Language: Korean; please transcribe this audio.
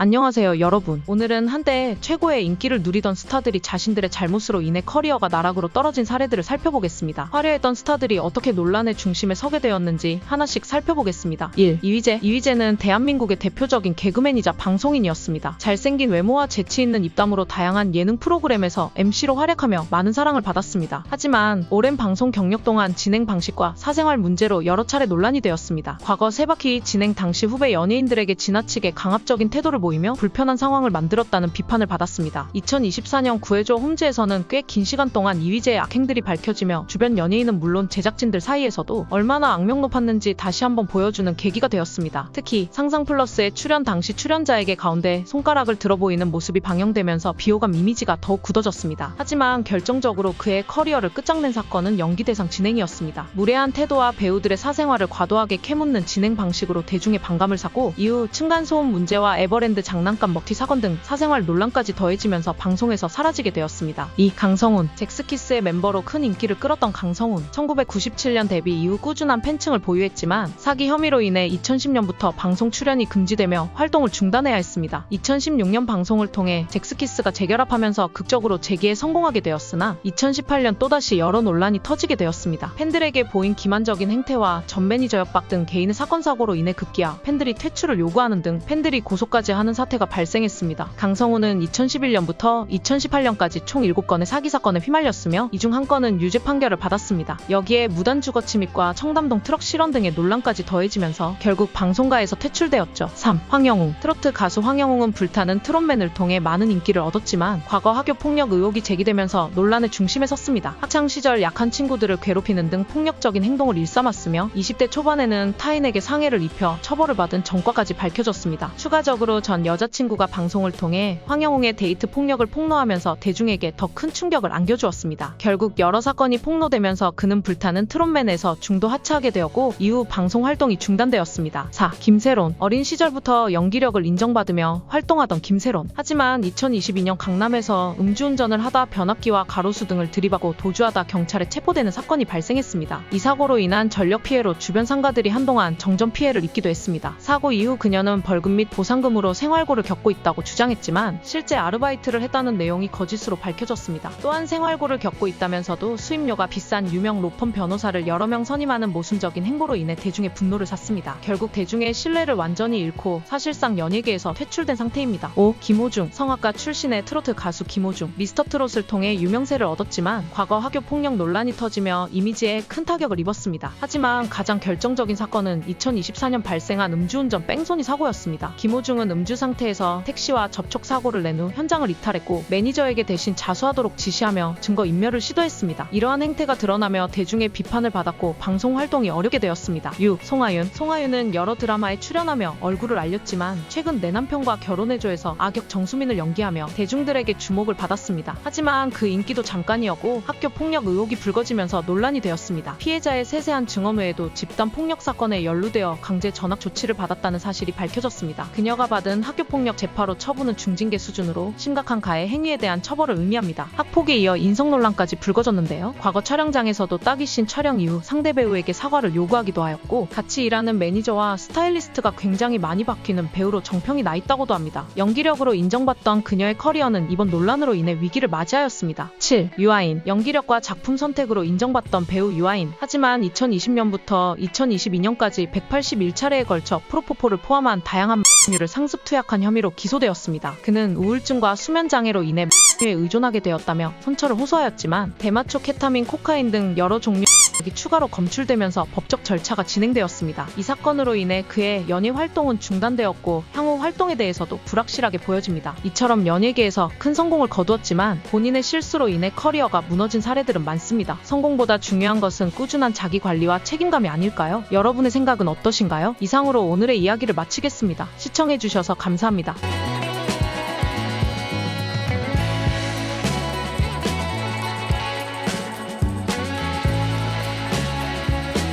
안녕하세요, 여러분. 오늘은 한때 최고의 인기를 누리던 스타들이 자신들의 잘못으로 인해 커리어가 나락으로 떨어진 사례들을 살펴보겠습니다. 화려했던 스타들이 어떻게 논란의 중심에 서게 되었는지 하나씩 살펴보겠습니다. 1. 이휘재. 이휘재는 대한민국의 대표적인 개그맨이자 방송인이었습니다. 잘생긴 외모와 재치 있는 입담으로 다양한 예능 프로그램에서 MC로 활약하며 많은 사랑을 받았습니다. 하지만 오랜 방송 경력 동안 진행 방식과 사생활 문제로 여러 차례 논란이 되었습니다. 과거 세바퀴 진행 당시 후배 연예인들에게 지나치게 강압적인 태도를 보이며 불편한 상황을 만들었다는 비판을 받았습니다. 2024년 구해줘 홈즈에서는 꽤 긴 시간 동안 이휘재의 악행들이 밝혀지며 주변 연예인은 물론 제작진들 사이에서도 얼마나 악명 높았는지 다시 한번 보여주는 계기가 되었습니다. 특히 상상플러스의 출연 당시 출연자에게 가운데 손가락을 들어 보이는 모습이 방영되면서 비호감 이미지가 더욱 굳어졌습니다. 하지만 결정적으로 그의 커리어를 끝장낸 사건은 연기 대상 진행이었습니다. 무례한 태도와 배우들의 사생활을 과도하게 캐묻는 진행 방식으로 대중의 반감을 사고 이후 층간소음 문제와 에버랜드 장난감 먹튀 사건 등 사생활 논란까지 더해지면서 방송에서 사라지게 되었습니다. 2. 강성훈. 잭스키스의 멤버로 큰 인기를 끌었던 강성훈. 1997년 데뷔 이후 꾸준한 팬층을 보유했지만 사기 혐의로 인해 2010년부터 방송 출연이 금지되며 활동을 중단해야 했습니다. 2016년 방송을 통해 잭스키스가 재결합하면서 극적으로 재기에 성공하게 되었으나 2018년 또다시 여러 논란이 터지게 되었습니다. 팬들에게 보인 기만적인 행태와 전 매니저 협박 등 개인의 사건 사고로 인해 급기야 팬들이 퇴출을 요구하는 등 팬들이 고소까지 하는 사태가 발생했습니다. 강성훈은 2011년부터 2018년까지 총 7건의 사기 사건에 휘말렸으며 이 중 한 건은 유죄 판결을 받았습니다. 여기에 무단 주거 침입과 청담동 트럭 실언 등의 논란까지 더해지면서 결국 방송가에서 퇴출되었죠. 3. 황영웅. 트로트 가수 황영웅은 불타는 트롯맨을 통해 많은 인기를 얻었지만 과거 학교 폭력 의혹이 제기되면서 논란의 중심에 섰습니다. 학창 시절 약한 친구들을 괴롭히는 등 폭력적인 행동을 일삼았으며 20대 초반에는 타인에게 상해를 입혀 처벌을 받은 전과까지 밝혀졌습니다. 추가적으로 전 여자친구가 방송을 통해 황영웅의 데이트 폭력을 폭로하면서 대중에게 더 큰 충격을 안겨주었습니다. 결국 여러 사건이 폭로되면서 그는 불타는 트롯맨에서 중도 하차하게 되었고 이후 방송 활동이 중단되었습니다. 4. 김세론. 어린 시절부터 연기력을 인정받으며 활동하던 김세론. 하지만 2022년 강남에서 음주운전을 하다 변압기와 가로수 등을 들이박고 도주하다 경찰에 체포되는 사건이 발생했습니다. 이 사고로 인한 전력 피해로 주변 상가들이 한동안 정전 피해를 입기도 했습니다. 사고 이후 그녀는 벌금 및 보상금으로 생활고를 겪고 있다고 주장했지만 실제 아르바이트를 했다는 내용이 거짓으로 밝혀졌습니다. 또한 생활고를 겪고 있다면서도 수임료가 비싼 유명 로펌 변호사를 여러 명 선임하는 모순적인 행보로 인해 대중의 분노를 샀습니다. 결국 대중의 신뢰를 완전히 잃고 사실상 연예계에서 퇴출된 상태입니다. 5. 김호중. 성악가 출신의 트로트 가수 김호중. 미스터트롯을 통해 유명세를 얻었지만 과거 학교 폭력 논란이 터지며 이미지에 큰 타격을 입었습니다. 하지만 가장 결정적인 사건은 2024년 발생한 음주운전 뺑소니 사고였습니다. 김호중은 음주 상태에서 택시와 접촉 사고를 낸 후 현장을 이탈했고 매니저에게 대신 자수하도록 지시하며 증거 인멸을 시도했습니다. 이러한 행태가 드러나며 대중의 비판을 받았고 방송 활동이 어렵게 되었습니다. 6. 송하윤. 송하윤은 여러 드라마에 출연하며 얼굴을 알렸지만 최근 내 남편과 결혼해줘에서 악역 정수민을 연기하며 대중들에게 주목을 받았습니다. 하지만 그 인기도 잠깐이었고 학교 폭력 의혹이 불거지면서 논란이 되었습니다. 피해자의 세세한 증언 외에도 집단 폭력 사건에 연루되어 강제 전학 조치를 받았다는 사실이 밝혀졌습니다. 그녀가 받은 학교 폭력 재파로 처분은 중징계 수준으로 심각한 가해 행위에 대한 처벌을 의미합니다. 학폭에 이어 인성 논란까지 불거졌는데요. 과거 촬영장에서도 따귀신 촬영 이후 상대 배우에게 사과를 요구하기도 하였고 같이 일하는 매니저와 스타일리스트가 굉장히 많이 바뀌는 배우로 정평이 나 있다고도 합니다. 연기력으로 인정받던 그녀의 커리어는 이번 논란으로 인해 위기를 맞이하였습니다. 7. 유아인. 연기력과 작품 선택으로 인정받던 배우 유아인. 하지만 2020년부터 2022년까지 181차례에 걸쳐 프로포폴을 포함한 다양한 를 상습 투약한 혐의로 기소되었습니다. 그는 우울증과 수면장애로 인해 에 의존하게 되었다며 선처를 호소하였지만 대마초, 케타민, 코카인 등 여러 종류의 이 추가로 검출되면서 법적 절차가 진행되었습니다. 이 사건으로 인해 그의 연예 활동은 중단되었고 향후 활동에 대해서도 불확실하게 보여집니다. 이처럼 연예계에서 큰 성공을 거두었지만 본인의 실수로 인해 커리어가 무너진 사례들은 많습니다. 성공보다 중요한 것은 꾸준한 자기 관리와 책임감이 아닐까요? 여러분의 생각은 어떠신가요? 이상으로 오늘의 이야기를 마치겠습니다. 시청해주셔서 감사합니다.